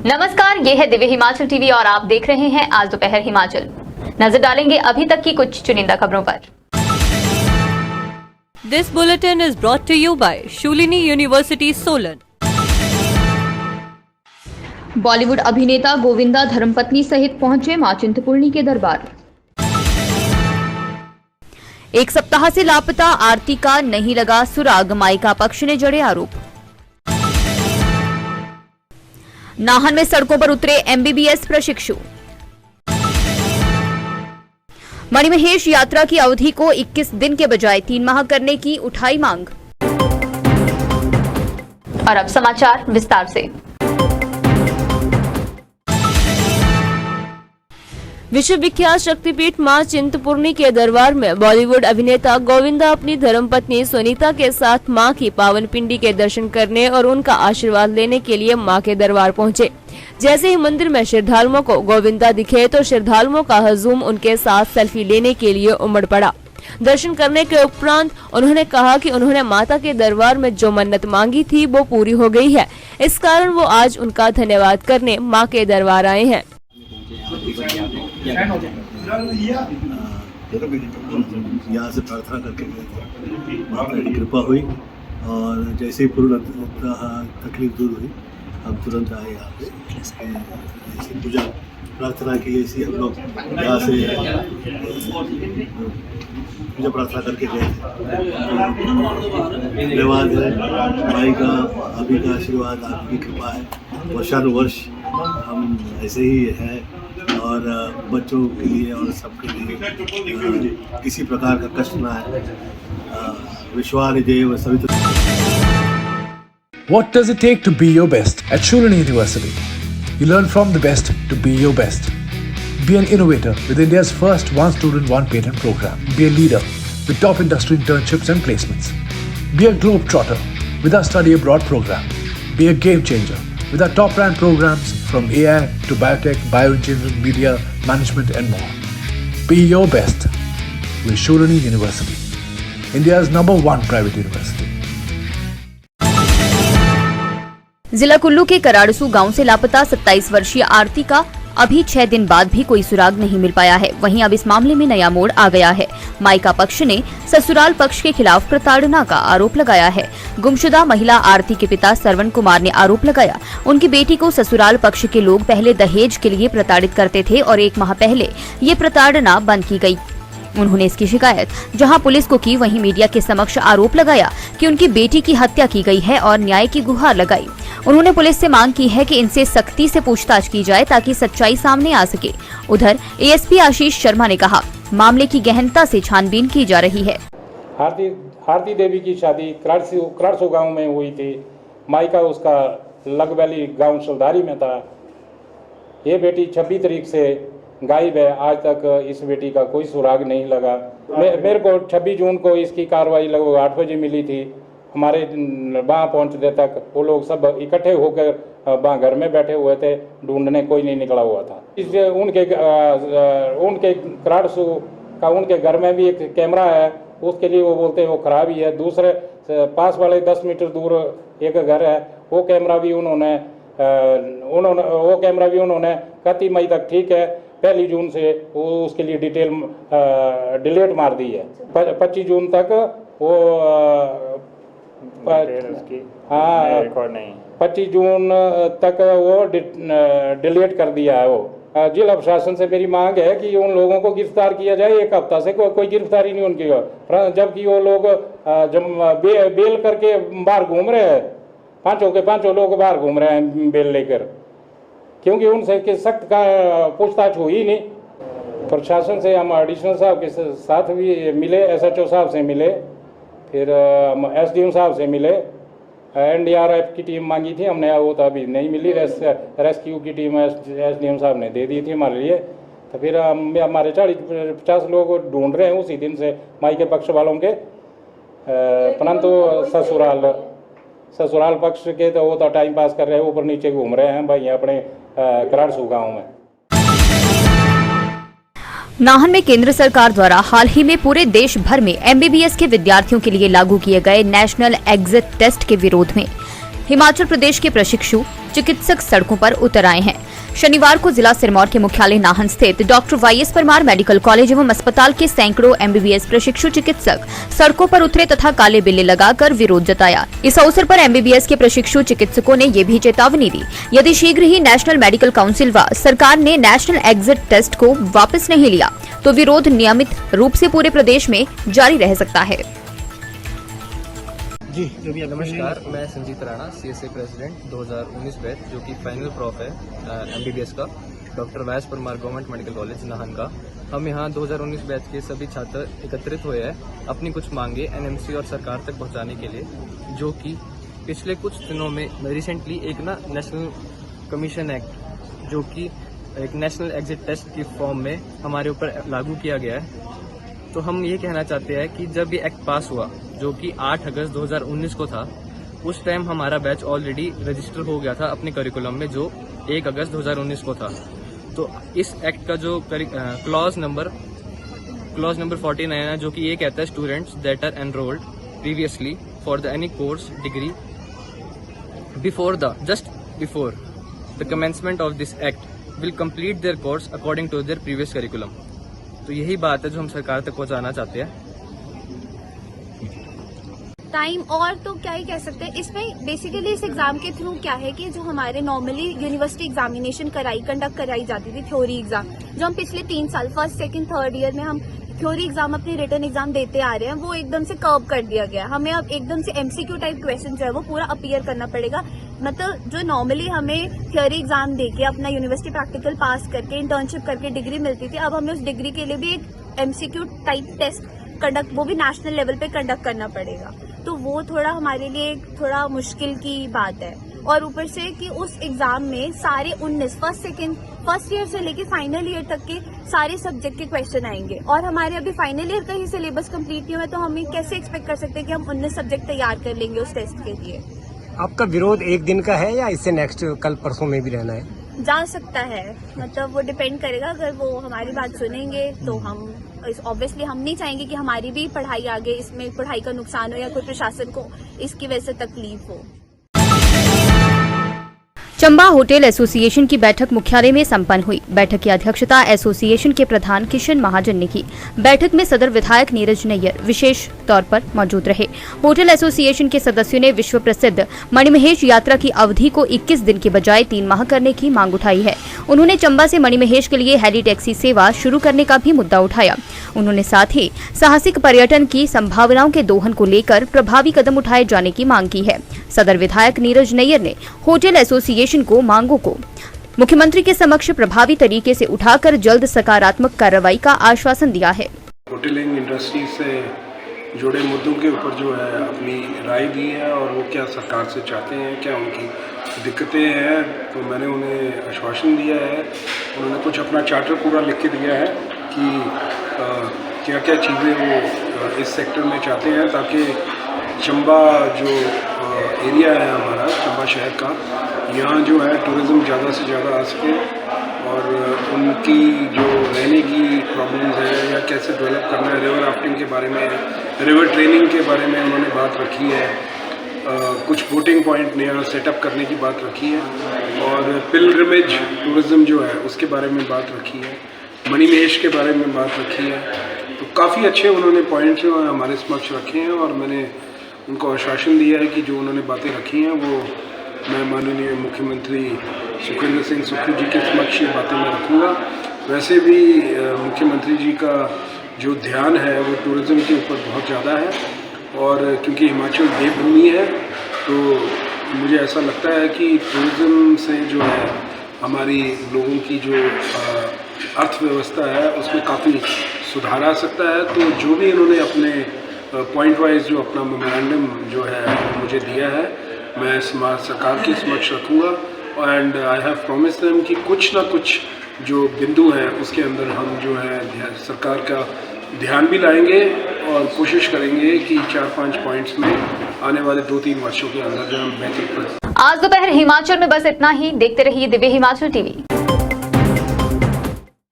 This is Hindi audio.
नमस्कार, ये है दिव्य हिमाचल टीवी और आप देख रहे हैं आज दोपहर हिमाचल। नजर डालेंगे अभी तक की कुछ चुनिंदा खबरों पर। This bulletin is brought to you by Shoolini university Solan. Bollywood अभिनेता गोविंदा धर्मपत्नी सहित पहुंचे मां चिंतपूर्णी के दरबार। एक सप्ताह से लापता आरती का नहीं लगा सुराग, मायका पक्ष ने जड़े आरोप। नाहन में सड़कों पर उतरे एमबीबीएस प्रशिक्षु। मणिमहेश यात्रा की अवधि को 21 दिन के बजाय 3 माह करने की उठाई मांग। और अब समाचार विस्तार से। विश्व विख्यात शक्तिपीठ मां चिंतपूर्णी के दरबार में बॉलीवुड अभिनेता गोविंदा अपनी धर्मपत्नी सुनीता के साथ मां की पावन पिंडी के दर्शन करने और उनका आशीर्वाद लेने के लिए मां के दरबार पहुंचे। जैसे ही मंदिर में श्रद्धालुओं को गोविंदा दिखे तो श्रद्धालुओं का हजूम उनके साथ सेल्फी लेने के लिए उमड़ पड़ा। दर्शन करने के उपरांत उन्होंने कहा कि उन्होंने माता के दरबार में जो मन्नत मांगी थी वो पूरी हो गई है, इस कारण वो आज उनका धन्यवाद करने मां के दरबार आए हैं। यहाँ से प्रार्थना करके गए थे, माता की कृपा हुई और जैसे ही पूर्ण तकलीफ दूर हुई हम तुरंत आए यहाँ पे। ऐसी पूजा प्रार्थना की, ऐसी हम लोग यहाँ से पूजा प्रार्थना करके गए थे। धन्यवाद है भाई का, अभी का आशीर्वाद, आपकी कृपा है। वर्षानुवर्ष हम ऐसे ही हैं और बच्चों के लिए और सबके लिए किसी प्रकार का कष्ट ना है। विश्वानिदेव सवितु। What does it take to be your best? At Shulini University, you learn from the best to be your best. Be an innovator with India's first one student, one patent program. Be a leader with top industry internships and placements. Be a globetrotter with our study abroad program. Be a game changer with our top ranked programs from AI to biotech, bioengineering, media, management and more. Be your best with Shulini University, India's #1 private university. जिला कुल्लू के कराड़सू गांव से लापता 27 वर्षीय आरती का अभी 6 दिन बाद भी कोई सुराग नहीं मिल पाया है। वहीं अब इस मामले में नया मोड़ आ गया है। मायका पक्ष ने ससुराल पक्ष के खिलाफ प्रताड़ना का आरोप लगाया है। गुमशुदा महिला आरती के पिता सरवण कुमार ने आरोप लगाया, उनकी बेटी को ससुराल पक्ष के लोग पहले दहेज के लिए प्रताड़ित करते थे और 1 माह पहले ये प्रताड़ना बंद की गई। उन्होंने इसकी शिकायत जहां पुलिस को की, वहीं मीडिया के समक्ष आरोप लगाया कि उनकी बेटी की हत्या की गई है और न्याय की गुहार लगाई। उन्होंने पुलिस से मांग की है कि इनसे सख्ती से पूछताछ की जाए ताकि सच्चाई सामने आ सके। उधर एएसपी आशीष शर्मा ने कहा, मामले की गहनता से छानबीन की जा रही है। आरती देवी की शादी कराड़सू गांव में हुई थी। मायका उसका लगवैली गांव सुलधारी में था। ये बेटी 26 तारीख से गायब है। आज तक इस बेटी का कोई सुराग नहीं लगा। मेरे को 26 जून को इसकी कार्रवाई लगभग 8 बजे मिली थी। हमारे वहाँ पहुँचने तक वो लोग सब इकट्ठे होकर वहाँ घर में बैठे हुए थे, ढूंढने कोई नहीं निकला हुआ था। इससे उनके कराड़सू का उनके घर में भी एक कैमरा है, उसके लिए वो बोलते हैं वो खराब ही है। दूसरे पास वाले 10 मीटर दूर एक घर है, वो कैमरा भी उन्होंने 31 मई तक ठीक है, 1 जून से वो उसके लिए डिटेल डिलीट मार दी है। 25 जून तक वो 25 जून तक वो डिलीट कर दिया है। वो जिला प्रशासन से मेरी मांग है कि उन लोगों को गिरफ्तार किया जाए। 1 हफ्ता से कोई गिरफ्तारी नहीं उनकी, जबकि वो लोग बेल करके बाहर घूम रहे हैं। 5 लोग बाहर घूम रहे हैं बेल लेकर, क्योंकि उनसे सख्त का पूछताछ हुई नहीं। प्रशासन से हम एडिशनल साहब के साथ भी मिले, एसएचओ साहब से मिले, फिर एसडीएम साहब से मिले। एनडीआरएफ की टीम मांगी थी हमने, वो तो अभी नहीं मिली। रेस्क्यू की टीम एसडीएम साहब ने दे दी थी हमारे लिए। तो फिर हमारे 40-50 लोग ढूंढ रहे हैं उसी दिन से माई के पक्ष वालों के, परंतु ससुराल पक्ष के तो वो तो टाइम पास कर रहे हैं, ऊपर नीचे घूम रहे हैं भाई अपने कराड़सू गांव में। नाहन में केंद्र सरकार द्वारा हाल ही में पूरे देश भर में एमबीबीएस के विद्यार्थियों के लिए लागू किए गए नेशनल एग्जिट टेस्ट के विरोध में हिमाचल प्रदेश के प्रशिक्षु चिकित्सक सड़कों पर उतर आए हैं। शनिवार को जिला सिरमौर के मुख्यालय नाहन स्थित doctor YS Parmar medical college एवं अस्पताल के सैकड़ों MBBS प्रशिक्षु चिकित्सक सड़कों पर उतरे तथा काले बिल्ले लगाकर विरोध जताया। इस अवसर पर MBBS के प्रशिक्षु चिकित्सकों ने ये भी चेतावनी दी, यदि शीघ्र ही नेशनल मेडिकल काउंसिल व सरकार ने नेशनल एग्जिट टेस्ट को वापस नहीं लिया तो विरोध नियमित रूप से पूरे प्रदेश में जारी रह सकता है। नमस्कार, मैं Sanjeet Rana CSA president 2019 batch जो कि फाइनल प्रॉफ है MBBS का doctor YS Parmar government medical college Nahan का। हम यहाँ 2019 बैच के सभी छात्र एकत्रित हुए हैं अपनी कुछ मांगे NMC और सरकार तक पहुँचाने के लिए, जो कि पिछले कुछ दिनों में रिसेंटली एक नेशनल कमीशन एक्ट जो कि एक नेशनल एग्जिट टेस्ट की फॉर्म में हमारे ऊपर लागू किया गया है। तो हम ये कहना चाहते हैं कि जब ये एक्ट पास हुआ जो कि 8 अगस्त 2019 को था, उस टाइम हमारा बैच ऑलरेडी रजिस्टर हो गया था अपने करिकुलम में जो 1 अगस्त 2019 को था। तो इस एक्ट का जो क्लॉज नंबर 49 है जो कि ये कहता है students that are enrolled previously for the any course degree before the commencement of this act will complete their course according to their previous curriculum. तो यही बात है जो हम सरकार तक पहुंचाना चाहते हैं। टाइम और तो क्या ही कह सकते हैं इसमें। बेसिकली इस एग्जाम के थ्रू क्या है कि जो हमारे नॉर्मली यूनिवर्सिटी एग्जामिनेशन कंडक्ट कराई जाती थी, थ्योरी एग्जाम, जो हम पिछले 3 साल फर्स्ट सेकंड थर्ड ईयर में हम थ्योरी एग्जाम अपनी रिटन एग्जाम देते आ रहे हैं, वो एकदम से कर्व कर दिया गया। हमें अब एकदम से MCQ टाइप क्वेश्चन जो है वो पूरा अपीयर करना पड़ेगा। मतलब जो नॉर्मली हमें थ्योरी एग्जाम देके अपना यूनिवर्सिटी प्रैक्टिकल पास करके इंटर्नशिप करके डिग्री मिलती थी, अब हमें उस डिग्री के लिए भी एक MCQ टाइप टेस्ट कंडक्ट, वो भी नेशनल लेवल पे कंडक्ट करना पड़ेगा। तो वो थोड़ा हमारे लिए थोड़ा मुश्किल की बात है। और ऊपर से कि उस एग्जाम में सारे 19 फर्स्ट ईयर से लेके फाइनल ईयर तक के सारे सब्जेक्ट के क्वेश्चन आएंगे, और हमारे अभी फाइनल ईयर का ही सिलेबस कंप्लीट नहीं हुआ है, तो हम कैसे एक्सपेक्ट कर सकते हैं कि हम 19 सब्जेक्ट तैयार कर लेंगे उस टेस्ट के लिए। आपका विरोध एक दिन का है या इससे नेक्स्ट कल परसों में भी रहना है? जा सकता है, मतलब वो डिपेंड करेगा। अगर वो हमारी बात सुनेंगे तो हम ऑब्वियसली हम नहीं चाहेंगे कि हमारी भी पढ़ाई आगे इसमें पढ़ाई का नुकसान हो या कोई प्रशासन को इसकी वजह से तकलीफ हो। चंबा होटल एसोसिएशन की बैठक मुख्यालय में संपन्न हुई। बैठक की अध्यक्षता एसोसिएशन के प्रधान किशन महाजन ने की। बैठक में सदर विधायक नीरज नैयर विशेष तौर पर मौजूद रहे। होटल एसोसिएशन के सदस्यों ने विश्व प्रसिद्ध मणिमहेश यात्रा की अवधि को 21 दिन के बजाय 3 माह करने की मांग उठाई है। उन्होंने चंबा से मणिमहेश के लिए हेली टैक्सी सेवा शुरू करने का भी मुद्दा उठाया। उन्होंने साथ ही साहसिक पर्यटन की संभावनाओं के दोहन को लेकर प्रभावी कदम उठाए जाने की मांग की है। सदर विधायक नीरज नैयर ने होटल एसोसिएशन को मांगों को मुख्यमंत्री के समक्ष प्रभावी तरीके से उठाकर जल्द सकारात्मक कार्रवाई का आश्वासन दिया है। होटलिंग इंडस्ट्री से जुड़े मुद्दों के ऊपर जो है अपनी राय दी है और वो क्या सरकार से चाहते हैं, क्या उनकी दिक्कतें हैं, तो मैंने उन्हें आश्वासन दिया है। उन्होंने कुछ अपना चार्टर पूरा लिख के दिया है कि क्या क्या चीज़ें वो इस सेक्टर में चाहते हैं, ताकि चंबा जो एरिया है हमारा चंबा शहर का, यहाँ जो है टूरिज़्म ज़्यादा से ज़्यादा आ सके और उनकी जो रहने की प्रॉब्लम्स है या कैसे डेवलप करना है। रिवर राफ्टिंग के बारे में, रिवर ट्रेनिंग के बारे में उन्होंने बात रखी है। कुछ बोटिंग पॉइंट नया सेटअप करने की बात रखी है और पिलग्रिमेज टूरिज़्म जो है उसके बारे में बात रखी है। मणिमहेश के बारे में बात रखी है। तो काफ़ी अच्छे उन्होंने पॉइंट्स हमारे समक्ष रखे हैं और मैंने उनको आश्वासन दिया है कि जो उन्होंने बातें रखी हैं वो मैं माननीय मुख्यमंत्री सुखविंदर सिंह सुक्खू जी के समक्ष ये बातें मैं रखूँगा। वैसे भी मुख्यमंत्री जी का जो ध्यान है वो टूरिज़्म के ऊपर बहुत ज़्यादा है और क्योंकि हिमाचल देवभूमि है तो मुझे ऐसा लगता है कि टूरिज़्म से जो है हमारी लोगों की जो अर्थव्यवस्था है उसमें काफ़ी सुधार आ सकता है। तो जो भी इन्होंने अपने पॉइंट वाइज जो अपना मेमोरेंडम जो है मुझे दिया है मैं सरकार के समक्ष रखूँगा and I have promised them कि कुछ ना कुछ जो बिंदु है उसके अंदर हम जो है सरकार का ध्यान भी लाएंगे और कोशिश करेंगे कि 4-5 पॉइंट्स में आने वाले 2-3 वर्षों के अंदर जो हम बेहतर। आज दोपहर हिमाचल में बस इतना ही। देखते रहिए दिव्य हिमाचल टीवी।